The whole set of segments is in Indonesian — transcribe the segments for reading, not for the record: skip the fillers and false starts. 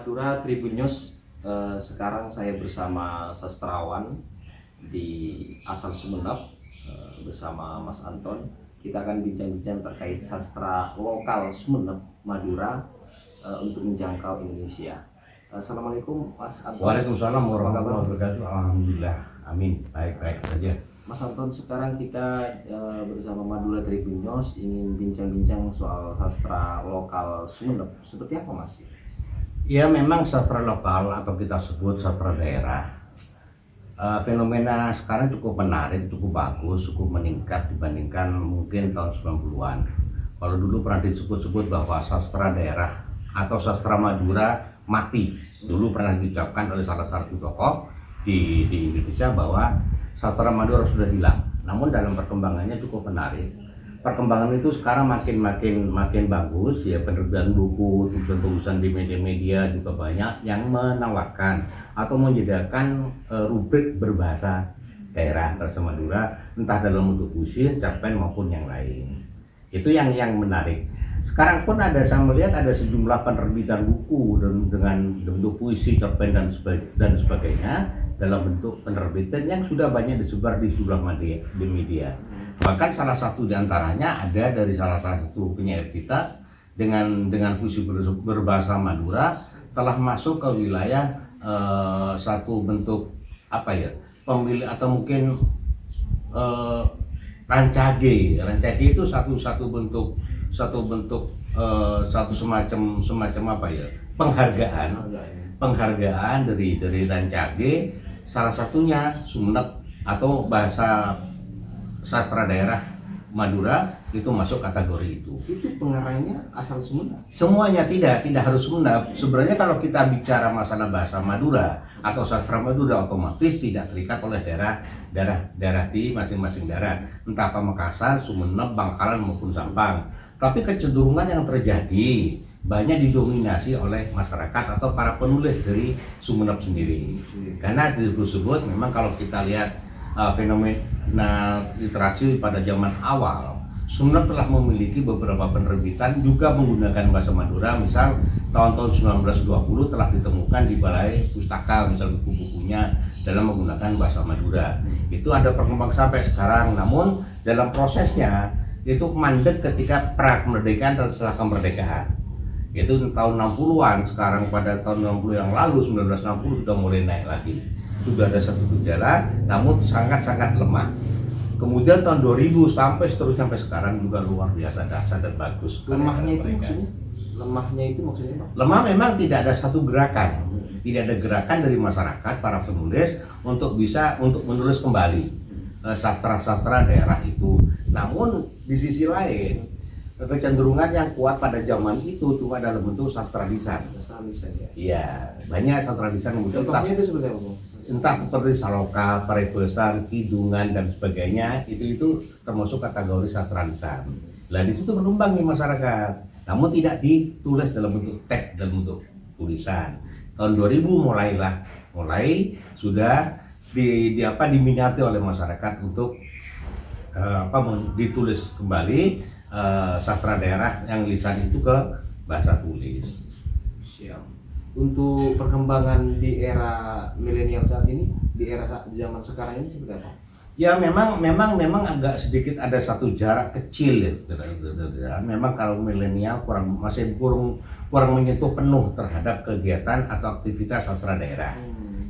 Madura Tribun News. Sekarang saya bersama sastrawan di asal Sumeneb bersama Mas Anton. Kita akan bincang-bincang terkait sastra lokal Sumeneb, Madura untuk menjangkau Indonesia. Assalamualaikum Mas Anton. Waalaikumsalam warahmatullahi wabarakatuh. Alhamdulillah, amin, baik-baik saja. Mas Anton, sekarang kita bersama Madura Tribun News ingin bincang-bincang soal sastra lokal Sumeneb. Seperti apa Mas? Ya, memang sastra lokal atau kita sebut sastra daerah, fenomena sekarang cukup menarik, cukup bagus, cukup meningkat dibandingkan mungkin tahun 90-an. Kalau dulu pernah disebut-sebut bahwa sastra daerah atau sastra Madura mati. Dulu pernah diucapkan oleh salah satu tokoh di Indonesia bahwa sastra Madura sudah hilang. Namun dalam perkembangannya cukup menarik. Perkembangan itu sekarang makin bagus ya, penerbitan buku, tulisan-tulisan di media-media juga banyak yang menawarkan atau menyediakan rubrik berbahasa daerah bahasa Madura, entah dalam bentuk puisi, cerpen maupun yang lain. Itu yang menarik. Sekarang pun saya melihat ada sejumlah penerbitan buku dengan bentuk puisi, cerpen dan sebagainya dalam bentuk penerbitan yang sudah banyak disebar di sejumlah media. Bahkan salah satu diantaranya ada dari salah satu penyair kita dengan puisi berbahasa Madura telah masuk ke wilayah satu bentuk pemilih atau mungkin rancage itu satu semacam penghargaan dari rancage, salah satunya Sumeneb atau bahasa sastra daerah Madura itu masuk kategori itu. Itu pengarangnya asal Sumeneb? Semuanya tidak harus Sumeneb. Sebenarnya kalau kita bicara masalah bahasa Madura atau sastra Madura otomatis tidak terikat oleh daerah di masing-masing daerah, entah Pamekasan, Sumeneb, Bangkalan maupun Sampang. Tapi kecenderungan yang terjadi banyak didominasi oleh masyarakat atau para penulis dari Sumeneb sendiri. Karena disebut memang kalau kita lihat fenomena literasi pada zaman awal, Sumeneb telah memiliki beberapa penerbitan juga menggunakan bahasa Madura. Misal tahun-tahun 1920 telah ditemukan di balai pustaka misal buku-bukunya dalam menggunakan bahasa Madura. Itu ada perkembangan sampai sekarang. Namun dalam prosesnya itu mandek ketika pra kemerdekaan dan setelah kemerdekaan. Itu tahun 60-an, sekarang pada tahun 60 yang lalu 1960 sudah mulai naik lagi. Sudah ada satu gejala, namun sangat-sangat lemah. Kemudian tahun 2000 sampai seterusnya sampai sekarang juga luar biasa dahsyat dan bagus. Lemahnya itu maksudnya? Lemahnya itu maksudnya apa? Lemah memang tidak ada satu gerakan. Tidak ada gerakan dari masyarakat, para penulis untuk menulis kembali sastra-sastra daerah itu. Namun di sisi lain, kecenderungan yang kuat pada zaman itu cuma dalam bentuk sastra lisan. Sastra lisan ya? Iya, banyak sastra lisan muncul. Contohnya itu seperti apa? Entah seperti saloka, parebesan, kidungan dan sebagainya, itu termasuk kategori sastra lisan. Lah di situ berkembang di masyarakat, namun tidak ditulis dalam bentuk teks, dalam bentuk tulisan. Tahun 2000 mulai sudah diminati oleh masyarakat untuk ditulis kembali sastra daerah yang lisan itu ke bahasa tulis. Siap. Untuk perkembangan di era milenial saat ini, di era zaman sekarang ini seperti apa? Ya memang agak sedikit ada satu jarak kecil ya. Memang kalau milenial masih kurang menyentuh penuh terhadap kegiatan atau aktivitas sastra daerah.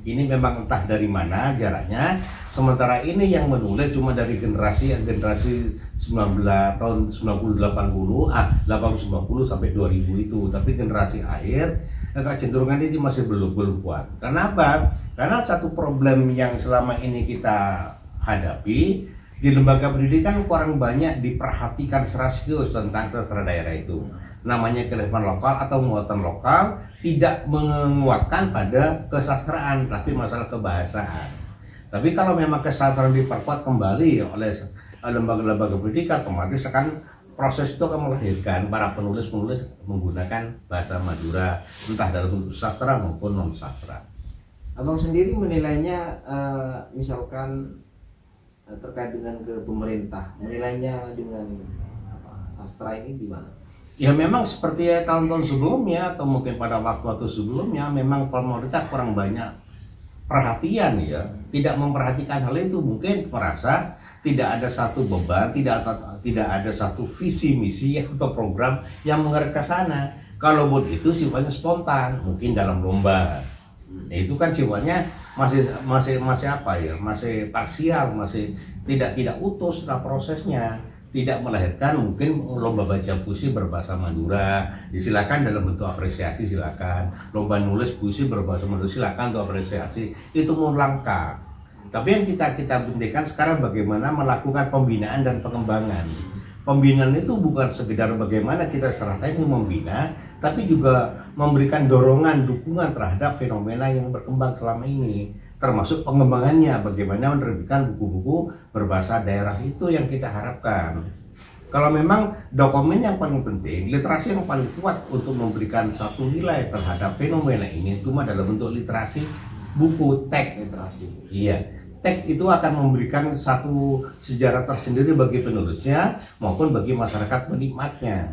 Ini memang entah dari mana jaraknya. Sementara ini yang menulis cuma dari generasi 19 tahun 90 80 90 sampai 2000 itu. Tapi generasi akhir kecenderungan ini masih belum kuat. Kenapa? Karena satu problem yang selama ini kita hadapi di lembaga pendidikan kurang banyak diperhatikan serius tentang sastra daerah itu. Namanya kearifan lokal atau muatan lokal tidak menguatkan pada kesastraan, tapi masalah kebahasaan. Tapi kalau memang kesastraan diperkuat kembali oleh lembaga-lembaga pendidikan, otomatis akan proses itu akan melahirkan para penulis-penulis menggunakan bahasa Madura, entah dalam bentuk sastra maupun non sastra. Abang sendiri menilainya misalkan terkait dengan ke pemerintah, menilainya dengan sastra ini di mana? Ya memang seperti tahun-tahun sebelumnya atau mungkin pada waktu-waktu sebelumnya memang pemerintah kurang banyak perhatian ya, tidak memperhatikan hal itu, mungkin merasa tidak ada satu beban, tidak ada satu visi misi atau program yang mengarah ke sana. Kalau buat itu sifatnya spontan, mungkin dalam lomba. Nah, itu kan sifatnya masih apa ya, masih parsial, masih tidak utuh setelah prosesnya, tidak melahirkan mungkin lomba baca puisi berbahasa Madura, silakan dalam bentuk apresiasi, silakan lomba nulis puisi berbahasa Madura, silakan untuk apresiasi, itu mau langkah. Tapi yang kita pentingkan sekarang bagaimana melakukan pembinaan dan pengembangan. Pembinaan itu bukan sekedar bagaimana kita strategi membina, tapi juga memberikan dorongan, dukungan terhadap fenomena yang berkembang selama ini, termasuk pengembangannya, bagaimana menerbitkan buku-buku berbahasa daerah, itu yang kita harapkan. Kalau memang dokumen yang paling penting, literasi yang paling kuat untuk memberikan satu nilai terhadap fenomena ini cuma dalam bentuk literasi buku teks. Literasi. Iya, teks itu akan memberikan satu sejarah tersendiri bagi penulisnya maupun bagi masyarakat penikmatnya.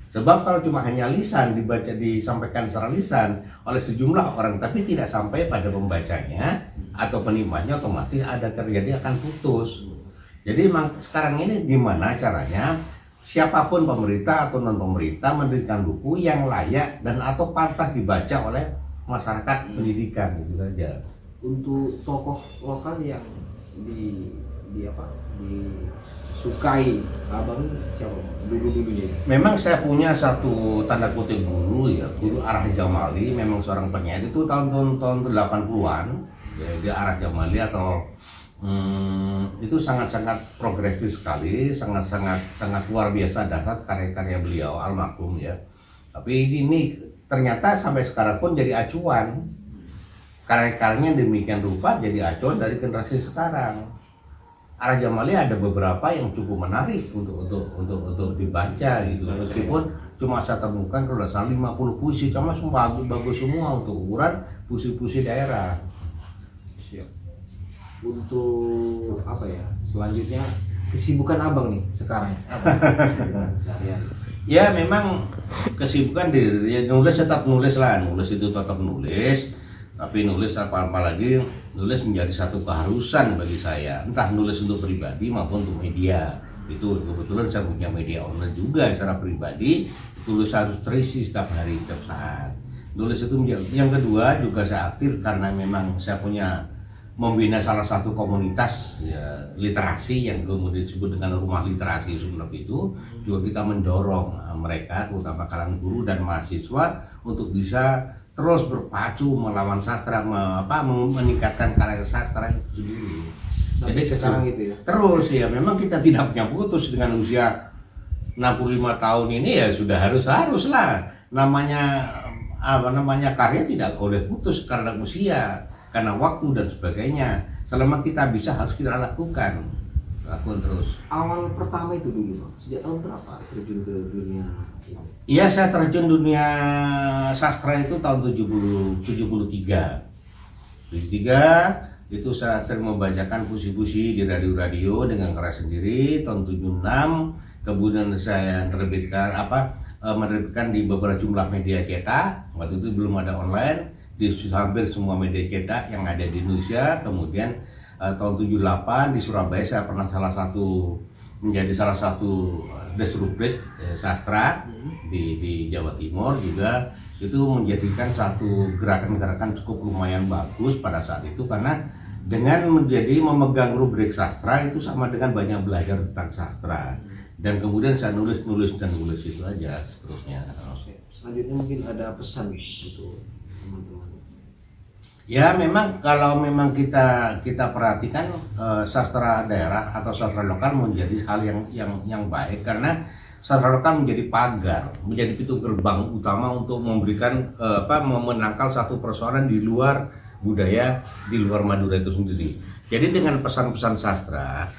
Sebab kalau cuma hanya lisan disampaikan secara lisan oleh sejumlah orang tapi tidak sampai pada pembacanya atau penikmatnya, otomatis ada terjadi akan putus. Jadi memang sekarang ini gimana caranya siapapun pemerintah atau non pemerintah mendirikan buku yang layak dan atau pantas dibaca oleh masyarakat pendidikan, gitu saja. Untuk tokoh lokal yang disukai abang siapa dulunya? Memang saya punya satu tanda kutip guru ya, guru Arah Jamali, memang seorang penyair itu tahun 80-an ya, dia Arah Jamali atau itu sangat-sangat progresif sekali, sangat luar biasa dahsyat karya-karya beliau almarhum ya. Tapi ini ternyata sampai sekarang pun jadi acuan, karya-karyanya demikian rupa jadi acuan dari generasi sekarang. Arah Jamali ada beberapa yang cukup menarik untuk dibaca gitu, meskipun cuma saya temukan kalau nggak salah 50 puisi, cuma semua bagus semua untuk ukuran puisi-puisi daerah. Siap. Untuk apa ya, selanjutnya kesibukan abang nih sekarang apa? Seharian. Ya memang kesibukan ya, nulis tetap nulis lah, nulis itu tetap nulis, tapi nulis apalagi nulis menjadi satu keharusan bagi saya, entah nulis untuk pribadi maupun untuk media. Itu kebetulan saya punya media online juga secara pribadi, tulis harus terisi setiap hari, setiap saat. Nulis itu yang kedua juga saya aktif karena memang saya punya membina salah satu komunitas ya, literasi yang kemudian disebut dengan rumah literasi Sumeneb. Itu juga kita mendorong mereka terutama kalangan guru dan mahasiswa untuk bisa terus berpacu melawan sastra, meningkatkan karya sastra itu sendiri. Jadi sekarang gitu ya. Terus ya memang kita tidak punya putus dengan usia 65 tahun ini ya sudah haruslah namanya karya tidak boleh putus karena usia, karena waktu dan sebagainya. Selama kita bisa harus kita lakukan terus. Awal pertama itu dulu bang, sejak tahun berapa terjun ke dunia ini? Iya, saya terjun dunia sastra itu tahun 73 itu saya sering membacakan puisi-puisi di radio-radio dengan karya sendiri. Tahun 76 kemudian saya menerbitkan di beberapa jumlah media cetak. Waktu itu belum ada online, di hampir semua media cetak yang ada di Indonesia. Kemudian tahun 78 di Surabaya saya pernah menjadi salah satu desrubrik sastra di Jawa Timur juga. Itu menjadikan satu gerakan-gerakan cukup lumayan bagus pada saat itu, karena dengan memegang rubrik sastra itu sama dengan banyak belajar tentang sastra. Dan kemudian saya nulis itu aja seterusnya. Selanjutnya mungkin ada pesan untuk teman-teman. Ya memang kalau memang kita perhatikan sastra daerah atau sastra lokal menjadi hal yang baik, karena sastra lokal menjadi pagar, menjadi pintu gerbang utama untuk memberikan menangkal satu persoalan di luar budaya, di luar Madura itu sendiri. Jadi dengan pesan-pesan sastra,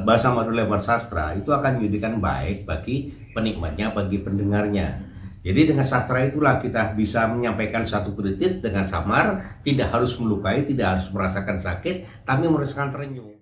bahasa Madura lewat sastra itu akan menjadikan baik bagi penikmatnya, bagi pendengarnya. Jadi dengan sastra itulah kita bisa menyampaikan satu kritik dengan samar, tidak harus melukai, tidak harus merasakan sakit, tapi merasakan terenyuh.